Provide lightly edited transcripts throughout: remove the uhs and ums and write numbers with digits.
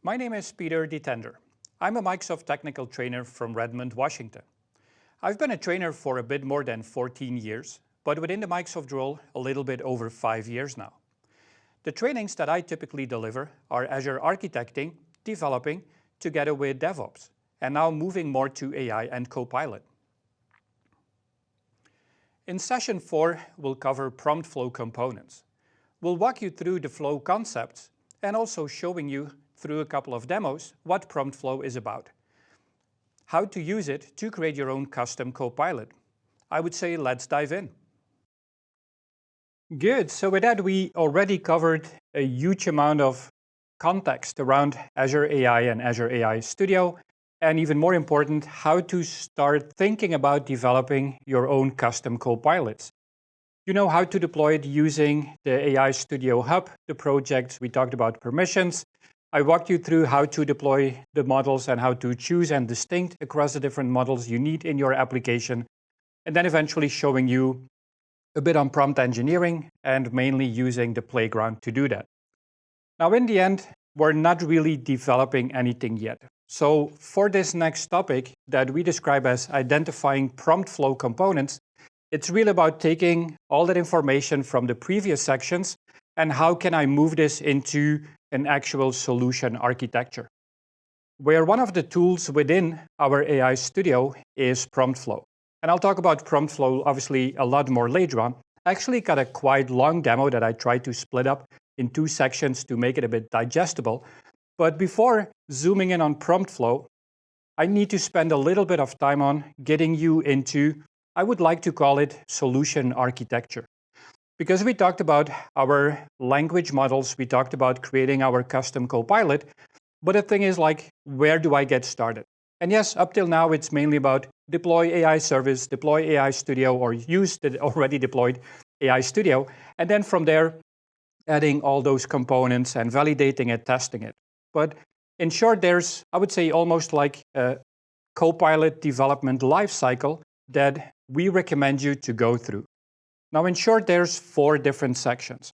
My name is Peter Detender. I'm a Microsoft technical trainer from Redmond, Washington. I've been a trainer for a bit more than 14 years, but within the Microsoft role, a little bit over 5 years now. The trainings that I typically deliver are Azure architecting, developing, together with DevOps, and now moving more to AI and copilot. In session 4, we'll cover prompt flow components. We'll walk you through the flow concepts and also showing you through a couple of demos what prompt flow is about. How to use it to create your own custom copilot. I would say let's dive in. Good, so with that we already covered a huge amount of context around Azure AI and Azure AI Studio, and even more important, how to start thinking about developing your own custom copilots. You know how to deploy it using the AI Studio Hub, the projects, we talked about permissions. I walked you through how to deploy the models and how to choose and distinct across the different models you need in your application, and then eventually showing you a bit on prompt engineering and mainly using the playground to do that. Now, in the end, we're not really developing anything yet. So for this next topic that we describe as identifying prompt flow components, it's really about taking all that information from the previous sections and how can I move this into an actual solution architecture, where one of the tools within our AI Studio is prompt flow. And I'll talk about prompt flow obviously a lot more later on. I actually got a quite long demo that I tried to split up in 2 sections to make it a bit digestible. But before zooming in on prompt flow, I need to spend a little bit of time on getting you into, I would like to call it solution architecture. Because we talked about our language models, we talked about creating our custom copilot, but the thing is like, where do I get started? And yes, up till now, it's mainly about deploy AI service, deploy AI Studio, or use the already deployed AI Studio. And then from there, adding all those components and validating it, testing it. But in short, there's, I would say, almost like a copilot development lifecycle that we recommend you to go through. Now, in short, there's 4 different sections.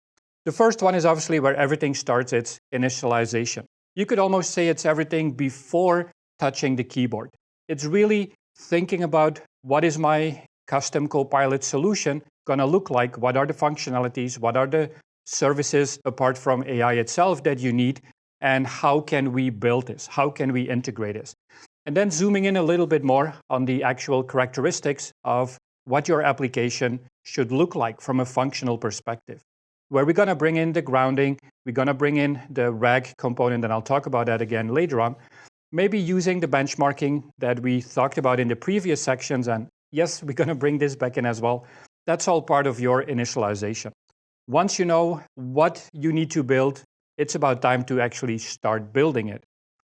The first one is obviously where everything starts, it's initialization. You could almost say it's everything before touching the keyboard. It's really thinking about what is my custom copilot solution going to look like, what are the functionalities, what are the services apart from AI itself that you need, and how can we build this, how can we integrate this. And then zooming in a little bit more on the actual characteristics of what your application should look like from a functional perspective, where we're going to bring in the grounding, we're going to bring in the RAG component, and I'll talk about that again later on, maybe using the benchmarking that we talked about in the previous sections, and yes, we're going to bring this back in as well. That's all part of your initialization. Once you know what you need to build, it's about time to actually start building it.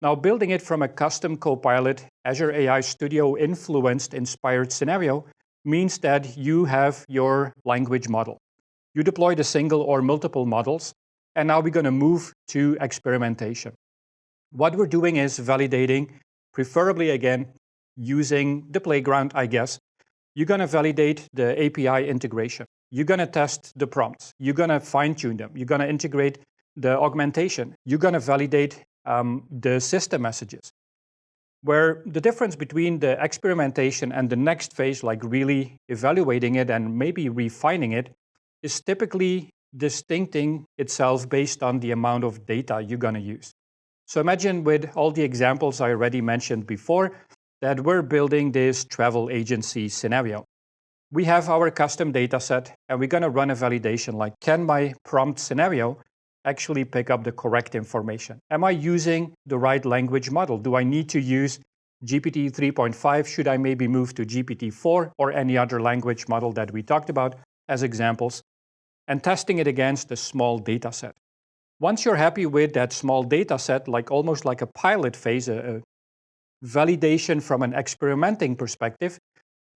Now, building it from a custom copilot, Azure AI Studio influenced, inspired scenario means that you have your language model. You deploy the single or multiple models, and now we're going to move to experimentation. What we're doing is validating, preferably again, using the playground, I guess. You're going to validate the API integration. You're going to test the prompts. You're going to fine-tune them. You're going to integrate the augmentation. You're going to validate the system messages. Where the difference between the experimentation and the next phase, like really evaluating it and maybe refining it, is typically distincting itself based on the amount of data you're going to use. So imagine with all the examples I already mentioned before, that we're building this travel agency scenario. We have our custom data set, and we're going to run a validation like, can my prompt scenario actually pick up the correct information? Am I using the right language model? Do I need to use GPT 3.5? Should I maybe move to GPT 4 or any other language model that we talked about as examples? And testing it against a small data set. Once you're happy with that small data set, like almost like a pilot phase, a validation from an experimenting perspective,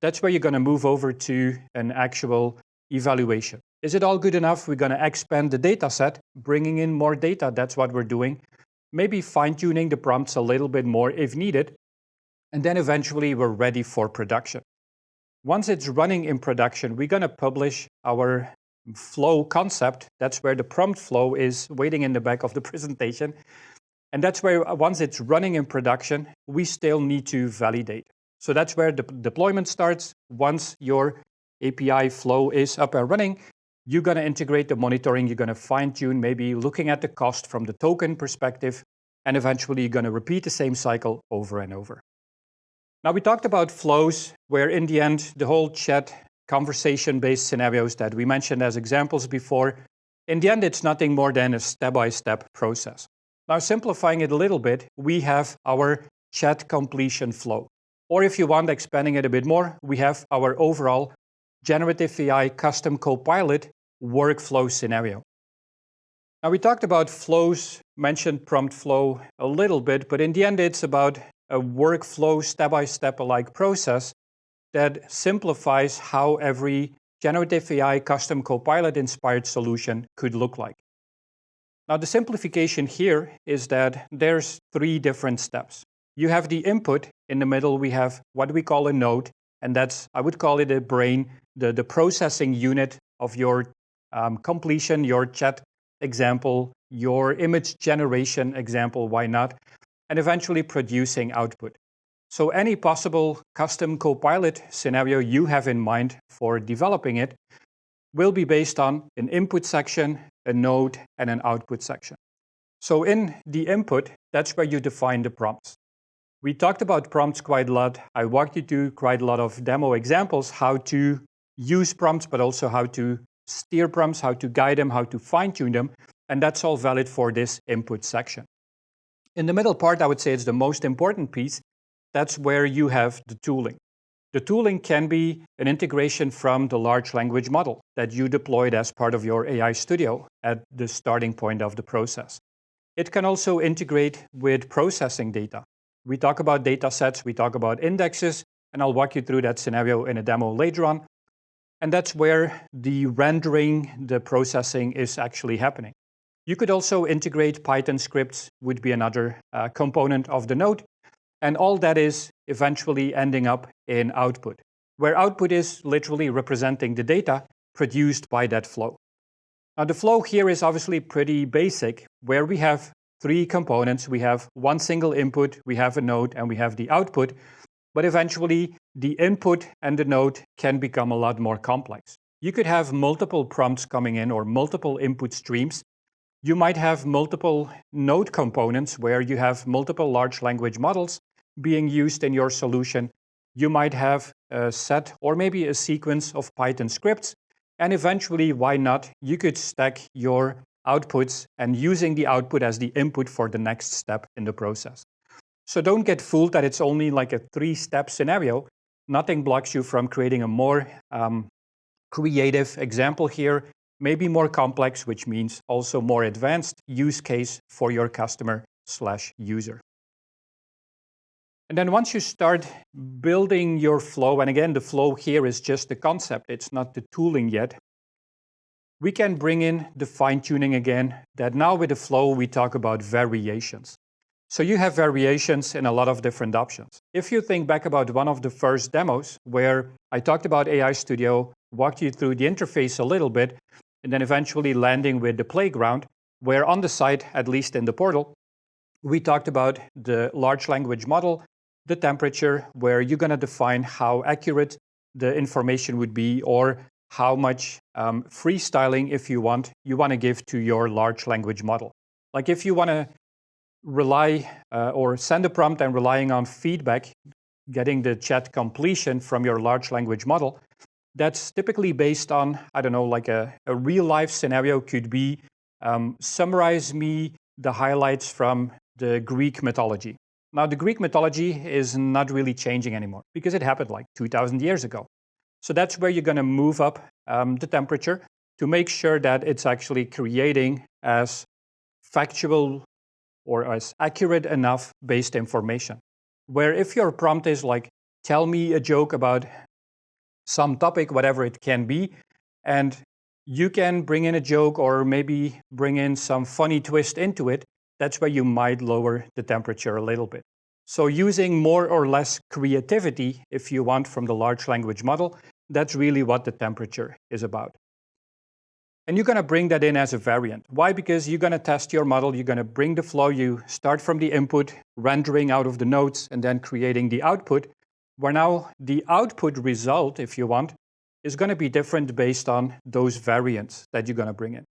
that's where you're going to move over to an actual evaluation. Is it all good enough? We're going to expand the data set, bringing in more data. That's what we're doing. Maybe fine-tuning the prompts a little bit more if needed. And then eventually we're ready for production. Once it's running in production, we're going to publish our flow concept. That's where the prompt flow is waiting in the back of the presentation. And that's where once it's running in production, we still need to validate. So that's where the deployment starts. Once your API flow is up and running, you're going to integrate the monitoring. You're going to fine tune, maybe looking at the cost from the token perspective. And eventually, you're going to repeat the same cycle over and over. Now, we talked about flows, where in the end, the whole chat conversation-based scenarios that we mentioned as examples before, in the end, it's nothing more than a step-by-step process. Now, simplifying it a little bit, we have our chat completion flow. Or if you want, expanding it a bit more, we have our overall generative AI custom copilot workflow scenario. Now, we talked about flows, mentioned prompt flow a little bit, but in the end, it's about a workflow step-by-step alike process that simplifies how every generative AI custom copilot inspired solution could look like. Now, the simplification here is that there's 3 different steps. You have the input. In the middle, we have what we call a node, and that's, I would call it a brain, the processing unit of your completion, your chat example, your image generation example, why not, and eventually producing output. So any possible custom copilot scenario you have in mind for developing it will be based on an input section, a node, and an output section. So in the input, that's where you define the prompts. We talked about prompts quite a lot. I walked you through quite a lot of demo examples, how to use prompts, but also how to steer prompts, how to guide them, how to fine-tune them, and that's all valid for this input section. In the middle part, I would say it's the most important piece. That's where you have the tooling. The tooling can be an integration from the large language model that you deployed as part of your AI studio at the starting point of the process. It can also integrate with processing data. We talk about data sets, we talk about indexes, and I'll walk you through that scenario in a demo later on. And that's where the rendering, the processing is actually happening. You could also integrate Python scripts, would be another component of the node. And all that is eventually ending up in output, where output is literally representing the data produced by that flow. Now, the flow here is obviously pretty basic, where we have 3 components. We have one single input, we have a node, and we have the output. But eventually, the input and the node can become a lot more complex. You could have multiple prompts coming in or multiple input streams. You might have multiple node components where you have multiple large language models being used in your solution. You might have a set or maybe a sequence of Python scripts. And eventually, why not, you could stack your outputs and using the output as the input for the next step in the process. So don't get fooled that it's only like a 3-step scenario. Nothing blocks you from creating a more creative example here, maybe more complex, which means also more advanced use case for your customer/user. And then once you start building your flow, and again, the flow here is just the concept, it's not the tooling yet, we can bring in the fine-tuning again, that now with the flow, we talk about variations. So you have variations in a lot of different options. If you think back about one of the first demos where I talked about AI Studio, walked you through the interface a little bit, and then eventually landing with the playground, where on the site, at least in the portal, we talked about the large language model, the temperature, where you're going to define how accurate the information would be or how much freestyling, if you want to give to your large language model. Like if you want to rely or send a prompt and relying on feedback, getting the chat completion from your large language model, that's typically based on, I don't know, like a real life scenario could be summarize me the highlights from the Greek mythology. Now, the Greek mythology is not really changing anymore because it happened like 2,000 years ago. So that's where you're going to move up the temperature to make sure that it's actually creating as factual or as accurate enough based information. Where if your prompt is like, tell me a joke about some topic, whatever it can be, and you can bring in a joke or maybe bring in some funny twist into it, that's where you might lower the temperature a little bit. So using more or less creativity, if you want, from the large language model, that's really what the temperature is about. And you're going to bring that in as a variant. Why? Because you're going to test your model, you're going to bring the flow, you start from the input, rendering out of the nodes, and then creating the output, where now the output result, if you want, is going to be different based on those variants that you're going to bring in.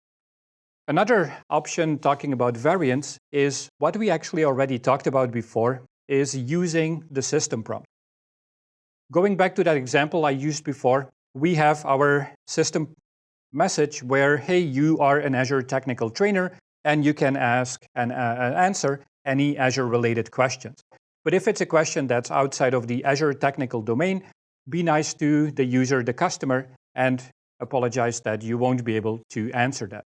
Another option talking about variants is what we actually already talked about before, is using the system prompt. Going back to that example I used before, we have our system message where, hey, you are an Azure technical trainer, and you can ask and answer any Azure-related questions. But if it's a question that's outside of the Azure technical domain, be nice to the user, the customer, and apologize that you won't be able to answer that.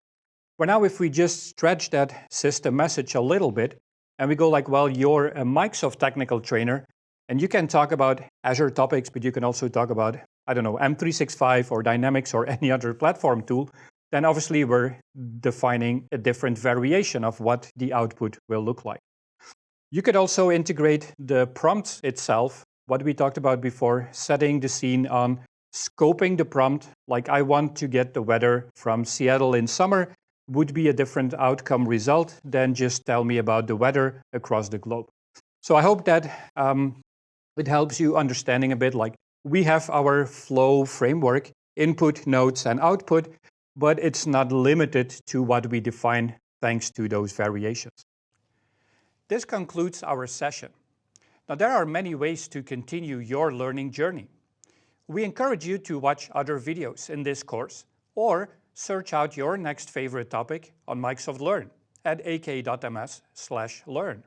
Well, now if we just stretch that system message a little bit, and we go like, well, you're a Microsoft technical trainer, and you can talk about Azure topics, but you can also talk about, I don't know, M365 or Dynamics or any other platform tool, then obviously we're defining a different variation of what the output will look like. You could also integrate the prompt itself, what we talked about before, setting the scene on scoping the prompt, like I want to get the weather from Seattle in summer, would be a different outcome result than just tell me about the weather across the globe. So I hope that it helps you understanding a bit, like we have our flow framework, input, nodes, and output, but it's not limited to what we define thanks to those variations. This concludes our session. Now, there are many ways to continue your learning journey. We encourage you to watch other videos in this course or search out your next favorite topic on Microsoft Learn at ak.ms/learn.